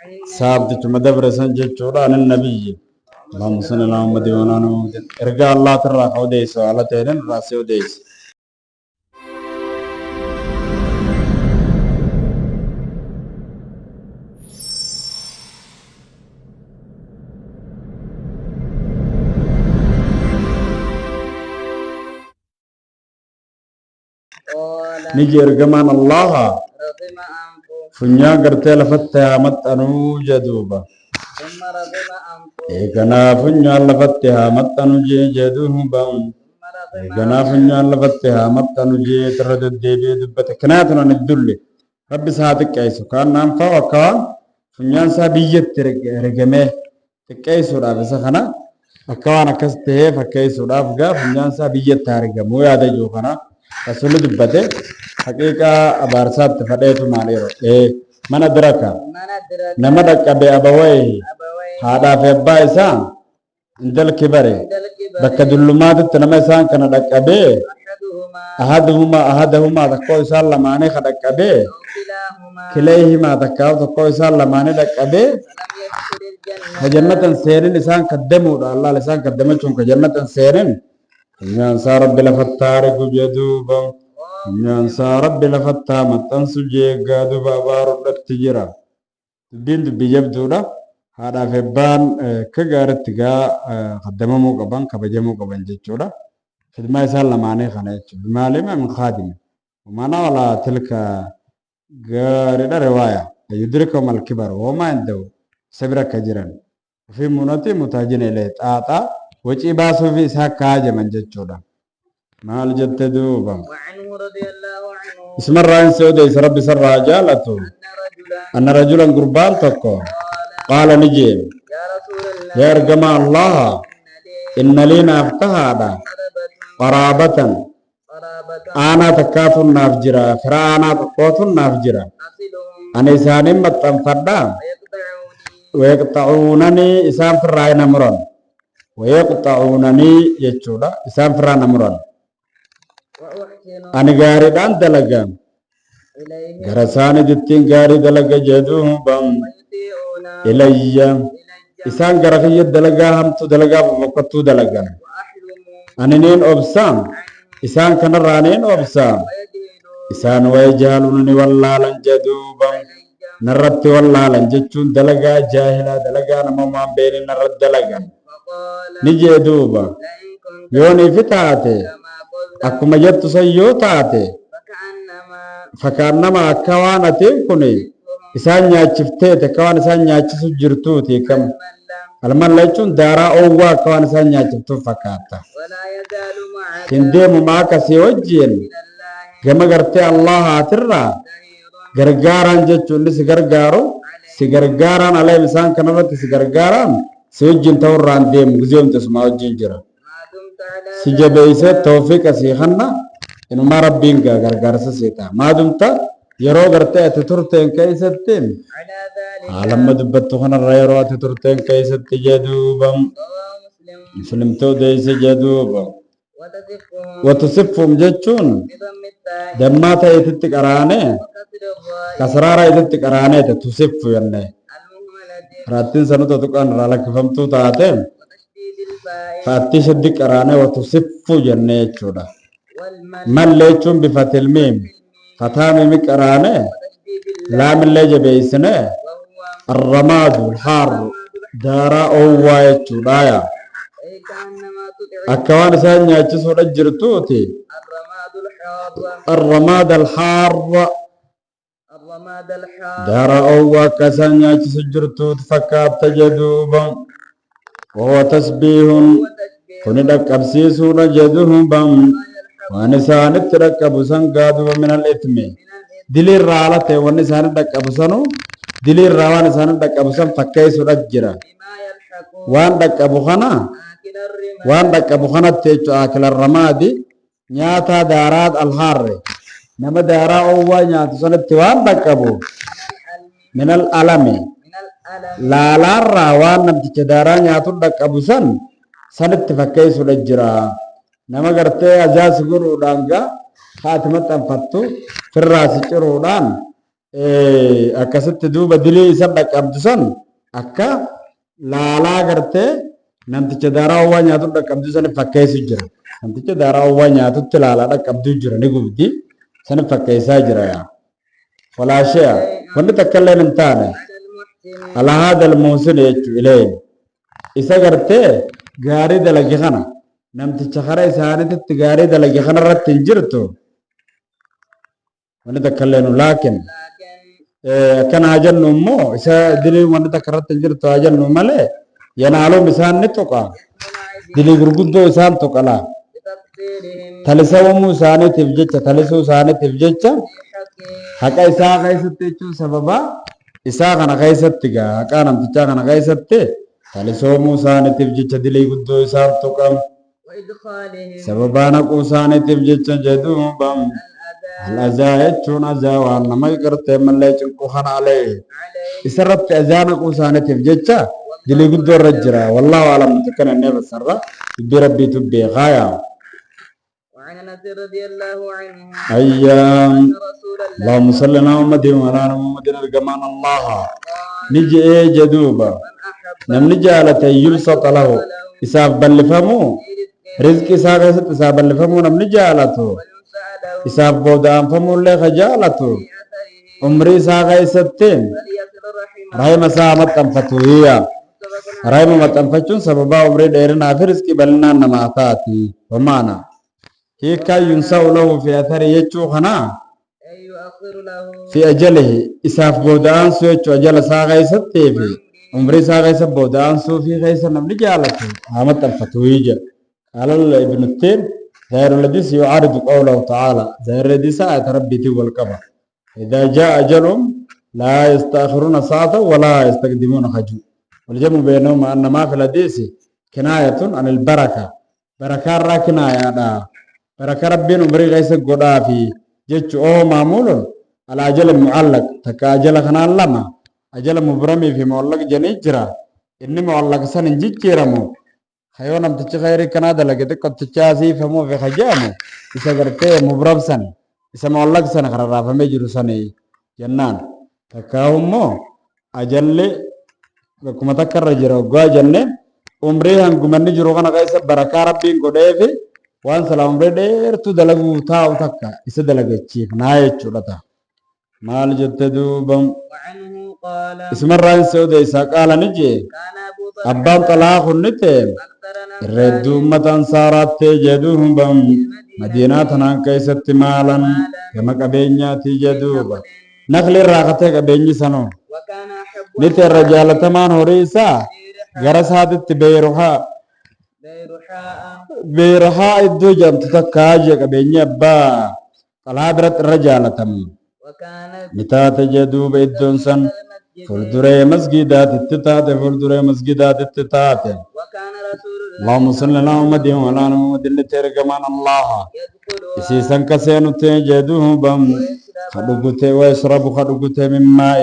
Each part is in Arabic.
سابت مدبر سنجد عن النبي اللهم صل على محمد وعلى آل محمد ارجع الله ترى وديس على تيرن راسي وديس نجي ارجمان الله فنيا قرتي لفتها متنو جدوبا إيقنا فنيا لفتها متنو جدوبا إيقنا فنيا لفتها متنو ترد الدبي دبتك كناتنا ندلي ربي ساتك ايسو كان نانفا وكان فنيا سابيت رقمه تكيسو رابي سخنا أكوان أكسته فكيسو رافقا فنيا سابيت تارقمو يا دجو خنا رسول دبته حقيقة أبارسات تفديتو ماليرو من أدرك نمدك بأبويه هذا في بايسا عند الكبر بك دلمات تنمسان كان دك أبي أحدهما تقوي سال لماني خدك أبي كليهما تقوي سال لماني دك أبي فجنة سيرين لسان قدموا الله لسان قدمتهم كجنة سيرين نانسا رب لفتارك جدوبا نانسا رب لفتا متنسو جيغا دوبا بارو دتجرا بند بيجبدودا هذا فبان كغارتغا قدممو قبان كبجمو قبان جچودا خدمه يسال لماني خناچ بمالما من خادم ومانا ولا تلك غاردا روايه يدركهم الكبر وما عنده صبر كجران في مناتي متاجن الى طاطا وجي باسو في ساكاج من جچودا مال جتدوبا وعنه رضي الله عنه اسم الرئيس سعودي ربي سر رجالته أن رجلا قربان تكو قال نجيب يا رسول الله يا رجما الله إن لنا افتهادا قرابة أنا تكاف النافجرا فرانا تقوت النافجرا أنا إساني متنفدا ويقطعونني إسان فراي نمرون ويقطعونني يجودا إسان فراي نمرون أنا غاري دان دلقا غرساني دتين غاري دلقا جدوهم بام إلي إسان غرقية دلقا همتو دلقا بمقتو دلقا أنا نين أبسام إسان كان رانين أبسام إسان ويجهلونني واللالا جدوبا نرت واللالا جتشون دلقا جاهلا دلقا نمام بيني نرت دلقا نجي دوبا يوني فتاتي akkuma jettu sayyoo taate fakkaannama akka waan atiin kun isaan nyaachifteete akka waan isaan nyaachisu jirtuuti kam almalla jechuun daaraa oowwaa akka waan isaan nyaachiftuuf fakkaata hin deemu maakasii wajjiin gama gartee allahaatirraa gargaaraan jechuun si gargaaru si gargaaraan aleem isaan kanarratti si gargaaraan si wajjiin ta'urraan deemu gizeemte sumaa wajjiin jira si jabeeyse tawfiiqa sii hanna inuma rabbiin gargaarsa seeta maadumta yeroo gartee ati turteen keessatti haalamma dubbattu kanarra yeroo ati turteen keessatti jedhuubam muslimtoo deeyse jedhuubam watusiffuum jechuun dammaa ta'eetitti qaraane kasraara ititti qaraaneete tusiffu jenne raattiin sanuta tuqaan irraa lakkifamtuu taate فاتي شد قرانه وتصفو جنة يجودا ملّي يجون بفتح الميم فتامي مقرانه لام اللي جبيسنه الرماد الحار دارا أووا يجودا يا أكوان سانيا جسود الجرتوتي الرماد الحار دارا أووا كسانيا جسود الجرتوت فكاب تجدوبا وهو تسبيح كندك أبسيسون جدهم بام ونسان تركب سنقادوا من الإثم دليل رالة ونسان دك أبسانو دليل روان سان دك أبسان فكيس رجرا وان دك أبو خنا تيجو أكل الرمادي نياتا دارات الحار نما دارا أووا نياتا سنت وان دك أبو من الألم laalarraa waan namticha daaraa nyaatudha qabusan sanitti fakkeessuudha jira nama gartee ajaa'isi godhuudhaan gaa haati maxxanfattu firraa si ciruudhaan akkasitti duuba dilii isa dhaqqabdu san akka laalaa gartee namticha daaraa owwaa nyaatu dhaqqabdu san fakkeessu jira. Namticha daaraa owwaa nyaatutti laalaa dhaqqabdu jira ni gubdi san fakkeessaa jira yaa. Walaashee wanti takka illee hin taane ala haadal muusin jechuu ileen isa gartee gaarii dalage kana namticha kara isaaniitti gaarii dalage kana irratti hin jirtu. Wanti takka illee nu laakin akkana haa jennu immoo isa dilii wanti takka irratti hin jirtu haa jennu malee yanaaluun isaan ni tuqa dilii gurguddoo isaan tuqala talisawamuu isaaniitiif jecha talisuu isaaniitiif jecha haqa isaa keessatti jechuun sababa isaa kana keessatti gaa haqaa namtichaa kana keessatti talisawamuu isaaniitiif jecha dilii guddoo isaan tuqam sababaa naquu isaaniitiif jecha jedhuubam الأزاء يجون أزاء وأنا ما يقرت من لا يجنكو خنا عليه يسرت أزانا قوسانة تفجتشا دلي قد الرجرة والله أعلم تكن النبي سرّا بربي تبي غاية وعن أنس رضي الله عنه أيام رسول الله اللهم صل على محمد وعلى آل محمد الجمان الله نجي جدوبا نم نجي على يلصق له إساف بلفمو رزق إساف بلفمو نم نجي على تو isaaf booda'an famullee kajaalatu umrii isaa keessattiin rahima isaa maxxanfatu hiyya rahima maxxanfachuun sababaa umrii dheerinaa fi rizqii bal'inaan namaa taati wamaana hiikaa yunsa'u lahu fi athari jechuu kanaa fi ajalihi isaaf booda'ansu jechuu ajala isaa keessattii fi umrii isaa keessa booda'ansuu fi keessa namni jaalatu haa maxxanfatu hiyya qaalal ibnuttiin ظاهر الحديث يعارض قوله تعالى ظاهر الحديث آية ربي والقمر إذا جاء أجلهم لا يستأخرون ساعة ولا يستقدمون خجو والجمع بينهما أن ما في الحديث كناية عن البركة بركة را كناية بركة ربي نبري غيس قدا في جيش أو معمول على أجل معلق تكا أجل خنا لما أجل مبرمي في معلق جنيجرا إني معلق سننجي جيرمو خيونا متجي خيري كندا لقيت كنت تجاسي فمو في خجامو إذا قرتي مبرم سن إذا ما الله سن خرر فما يجرو سني جنان تكاومو أجل بكم تكرر جرو قا جنة عمري هم كمان جرو كنا كايس بركة ربي قديفي وان سلام عمري دير تو دلقو تاو تكا إذا دلقت شيء ناي تشولتا مال جتدو بم وعنه قال اسم الرئيس سعود إسا قال نجي كان أبو أبان طلاق النتيم الرد أمة أنصارات جدوهم بم مدينة نان كيست مالا كما كبينيات جدوبا نخل الراقة كبيني سنو وكان أحب نت الرجال تمان هوريسا غرس هادت بيرها إدو جم تتكاج كبيني أبا طلابرت الرجال تم وكان نتات جدوب إدون سن فلدري مسجدات التتات فلدري مسجدات التتات وكان رسول الله اللهم صل على محمد وعلى ال محمد اللي ترجمان الله يدخل يسيسن كسينو تجدوه بم خدوغته ويشرب خدوغته من ماء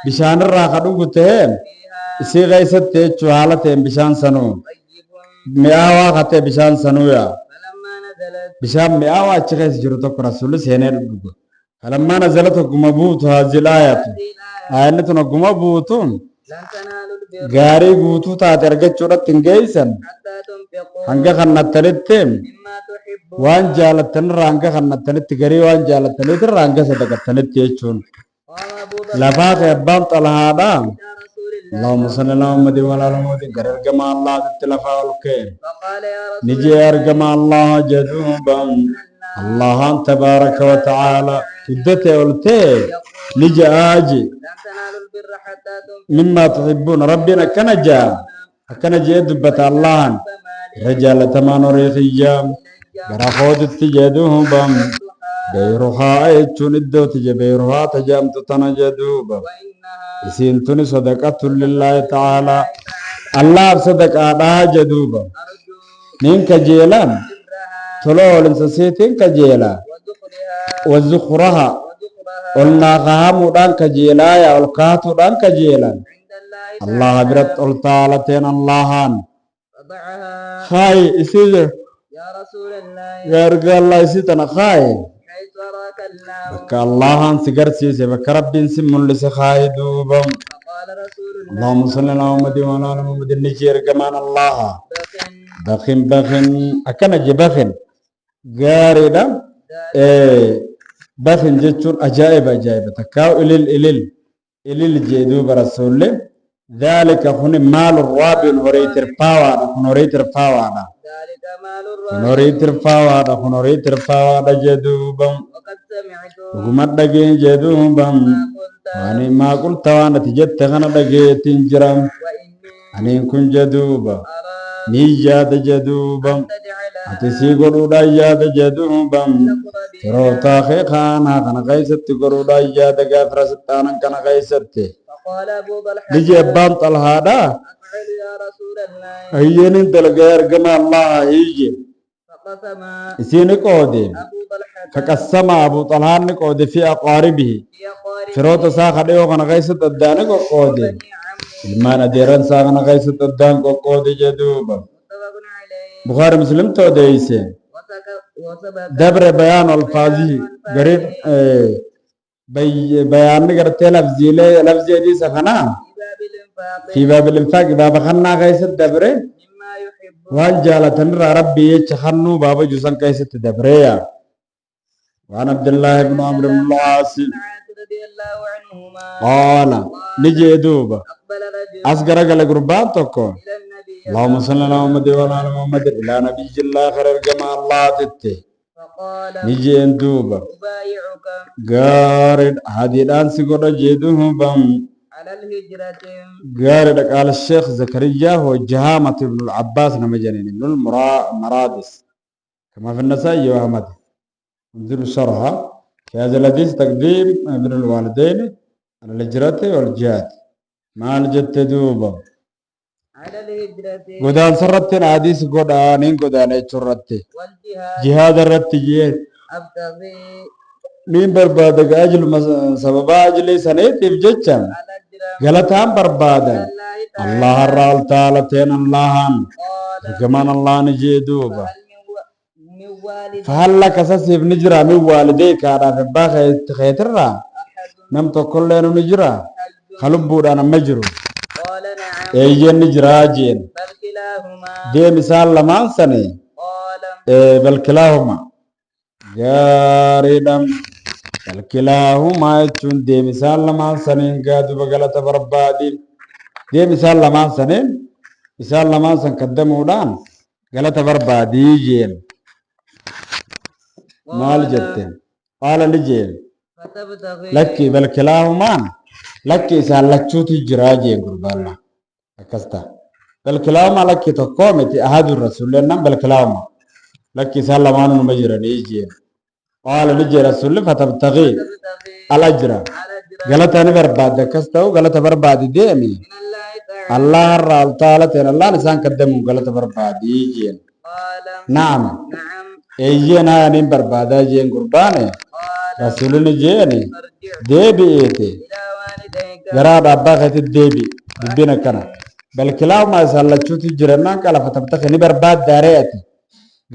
بشان الرا خدوغته يسي غيست تشوالته بشان سنو طيب مياوا خته بشان سنو يا فلما نزلت بشان مياوا چخس جرتو رسول سينر دغ فلما نزلت غمبوت هذه الايات آياتنا غمبوتون لن تنالوا البر غاري غوتو تارغچودت انگيسن حتى تنفقوا hanga kannattanittiin مما تحبون waan jaalattanirraa hanga kannattanitti garii waan jaalattanirraa hanga sadaqattanitti jechuun قال أبو بكر lafaa kee abbaan xalahaadha إلى رسول الله Allahumma salli ala Muhammad wa ala ali Muhammad gara ergama Allah titti lafaa ol kee فقال يا رسول niji ergama Allah jedhuuban Allahan tabaaraka wa ta'ala tuddate oltee niji aaji لن تنالوا البر حتى تنفقوا mimma tuhibbun rabbiin akkana jee dubbata Allahan rajaalatamaan horii xiyyaam gara kootitti jedhuuban بيرها يجون الدوت بيرها تجامت تنجدوبا وإنها إسين توني صدقة لله تعالى الله صدقة لها جدوبا أرجو نين كجيلان برها تلو لنسسيتين كجيلا ودخلها وزخرها ودخلها قلنا غامو دان كجيلا يا القاتو دان كجيلا عند الله الله برت الطالتين اللهان فضعها خاي إسير يا رسول الله يا رجال الله إسيتنا خاي حيث أراك الله بك الله أن سجرسيس بك رب سم لسخايدوبا فقال رسول الله اللهم صل على محمد وعلى آل محمد نجير كمان الله بخ بخن أكن جبخن غاردا بخن جتون أجائب تكاو إلل جيدوب رسول ذلك هن مال الرابع هريت الفاوانا هريت الفاوانا ذلك مال هريت الفاوانا هريت الفاوانا جدوبا وقد سمعت وقمت دقين جدوبا ما قلت واني ما قلت وانا تجت غنا دقين تنجرم وإني أني كن جدوبا أرى نيجاد جدوبا أن تجعلها أتسي قرودا ياد جدوبا تقربي فروتا خيخانا كان غيست قرودا ياد غافر ستانا كان غيست فقال أبو طلحة نجي أبان طلحادا أفعل يا رسول الله هيين تلقى كما الله هيجي فقسم إسيني قودي أبو طلحة فقسم أبو طلحان قودي في أقاربه في أقارب فروتا ساخا ديو كان غيست الداني قودي بني عمه ilmaan adeeran saaqana qaysat addaan qoqqoode jeduuba متفق عليه bukhaari muslim toodeyse وسبق dabre bayaan alfaazihi garin bayaanni gartee lafziidhiisa kanaa في باب الإنفاق fi baabil infaaqi baaba kannaa keessatti dabre مما يحب waan jaalatanirraa rabbii jecha kannuu baaba juusan keessatti dabreeya waan abdullaahi ibnu amr ibn al-aas العاص رضي الله عنهما qaala ni jee duuba أقبل رجل as garagale gurbaan tokko إلى النبي اللهم صل على محمد وعلى ال محمد الى نبي الله خير الجماعه الله تتي فقال نجي اندوبا أبايعك غارد هاديدان سيغود جيدوهم بام على الهجرة غارد قال الشيخ زكريا هو جهامة بن العباس نمجنين بن المرادس كما في النسائي وأحمد انظر شرها في هذا الحديث تقديم ابن الوالدين على الهجرة والجهاد مع الجد دوبا على الهجرة godaan sarratti hadiis godhaaniin godaanee churratti والجهاد jihaada irratti jee أبتغي niin barbaada ajlu sababa ajli saniitiif jecha الأجر galataan barbaadan الله تعالى allah irraa ol taalateen allahan قال ergamaan allah ni jee duuba فهل من والد fahalla kasasiif ni jira min waalidee kaadhaaf abbaa keetirraa أحد nam tokkolleenu ni jira حج ka lubbuudhaan amma jiru قال نعم eeyyen ni jiraa jeen بل كلاهما deem isaan lamaan sani قال balkilaahuma gaariidham balkilaahumaa jechuun deem isaan lamaan saniin gaaduba galata barbaadiin deem isaan lamaan saniin isaan lamaan san kaddamuudhaan galata barbaadii jeen maal jetteen qaala ni jeen فتبتغي lakki balkilaahumaan lakki isaan lachuutu jiraa jeen gurbaalla akkas ta'a balkilaahumaa lakki tokkoo miti ahadun rasuullennan balkilaahuma lakki isaan lamaanuu numa jiranii jeen qaala ni jee rasuulli fatabtagii تبتغي alajra الأجر galata ni barbaadde akkas ta'u galata barbaadi deemi من الله تعالى allah irraa ol taalateen allahan isaan kaddamu galata barbaadii jeen قال naam نعم eeyyeen haa nin barbaadaa jeen gurbaane قال rasuulli jeeni فارجع deebi'eete إلى والديك garaa abbaa keetit deebi dubbiin akkana balkilaahuma isaan lachuutu jirannaan qala fatabtaki ni barbaaddaaree ati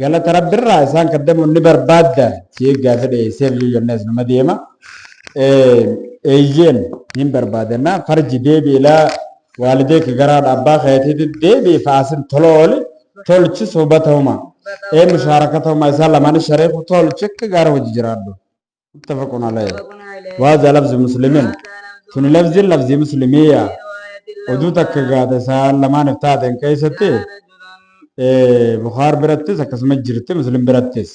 galata rabbirraa isaan kaddamu ni barbaaddaa sii gaafa dheeyseef yonnees nama deema eeyyeen hin barbaadannaa farji deebi ilaa waalideeki garaa abbaa keetit deebi faasin tolooli tolchi suubatahuma musharakatahuma isaan lamaani shareeku tolchi akka gaara hojii jiraadhu muttafaqun alayhi متفق عليه وهذا لفظ مسلمين هذا لفظ كن لفظ مسلمية في رواية له ودوتك قاعدة سال لما نفتاد إن كيستي رجل بخار برتس أكسم جرتي مسلم برتس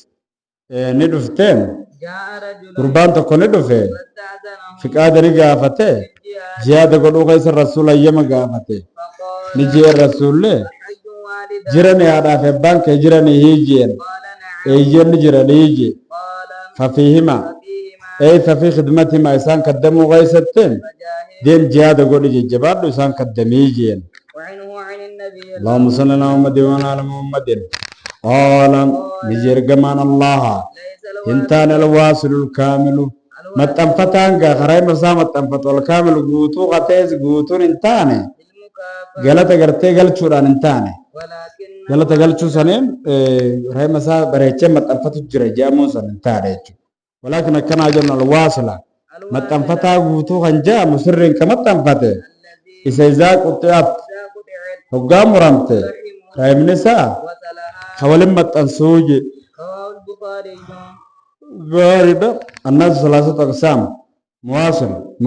ندفتين جاء رجل قربان تكون ندفه واستأذنه في قادر قافته بالجهاد زيادة قلو قيس الرسول أيام قافته فقال نجي الرسول له حج والدك جرني هذا في بانك جرني هيجين قال نعم أيين جرني هيجي قال ففيهما ففيهما أي ففي خدمتهما إنسان قدموا غيستين فجاهد دين جهاد قولي جبار إنسان قدميجين وعنه عن النبي اللهم صل على محمد وعلى ال محمد قال نجر جمان الله ليس له انتان الواصل الكامل متنفتان غراي مسا متنفت الكامل غوتو غتيز غوتو انتان المكافأة غلطه غرتي غلچودان انتان ولكن غلطه غلچو سنين راي مسا بريچه متنفت جره جامو سن انتان ولكن كان أجل الواصلة ما تنفتها قوتو خنجا مسرين كما تنفته الذي إذا قطعت إذا قطعت هقام رمته رحم نساء وصلها حوالي ما تنسوج رواه البخاري غاربة الناس ثلاثة أقسام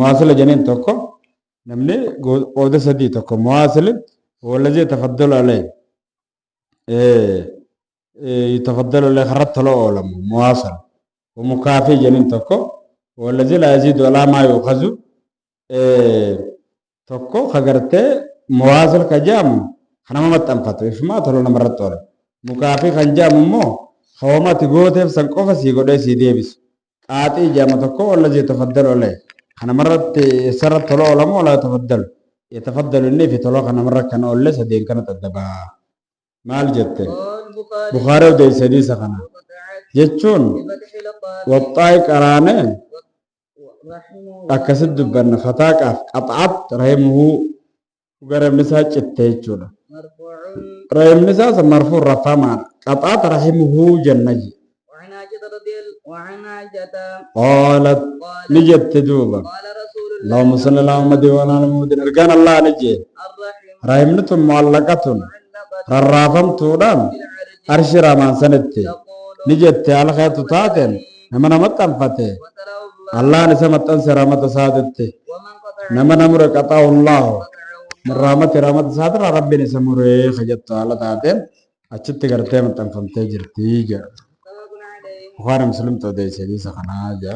مواصل جنين توكو نمني قود سدي توكو مواصل هو الذي يتفضل عليه يتفضل عليه خرط له علم مواصل ومكافي جنين توكو هو الذي لا يزيد ولا ما يؤخذ توكو خغرته مواصل كجام خنا ما تنفتو إفما تلو نمرت طول مكافي خنجام مو خوما تقوتف سنقوف سيقود سيديبس قاطي جامع توكو هو الذي يتفضل عليه خنا مرت سرت طلو علم ولا يتفضل إني في طلو خنا مرت كان أولي سدين كانت الدبا مال جت البخاري بخاري ودي سديس خنا وقطعت جتشون بفتح القاف والطايق أرانه رحمه أكسد دبن فتاك قطعت رحمه وقرم نساء جتيجون مرفوع رحم نساء مرفوع رفاما قطعت رحمه جنجي وعن عائشة قالت نجت دوبا قال رسول الله اللهم صل على محمد وعلى ال محمد ارجان الله نجي الرحم رحمنة معلقة معلقة ررافم تودان بالعرج أرش رامان سنتي تقول نجت على خيط تاتن نمنا متنفتي وتلو الله الله نسمتن سرامة سادتي ومن قطع نمنا نمر قطعه الله قطعه من رحمة سادر ربي نسمره خجت على تاتن أشت قرتي متنفمتي جرتي متفق عليه بخاري مسلم تو دي سيدي سخنا جا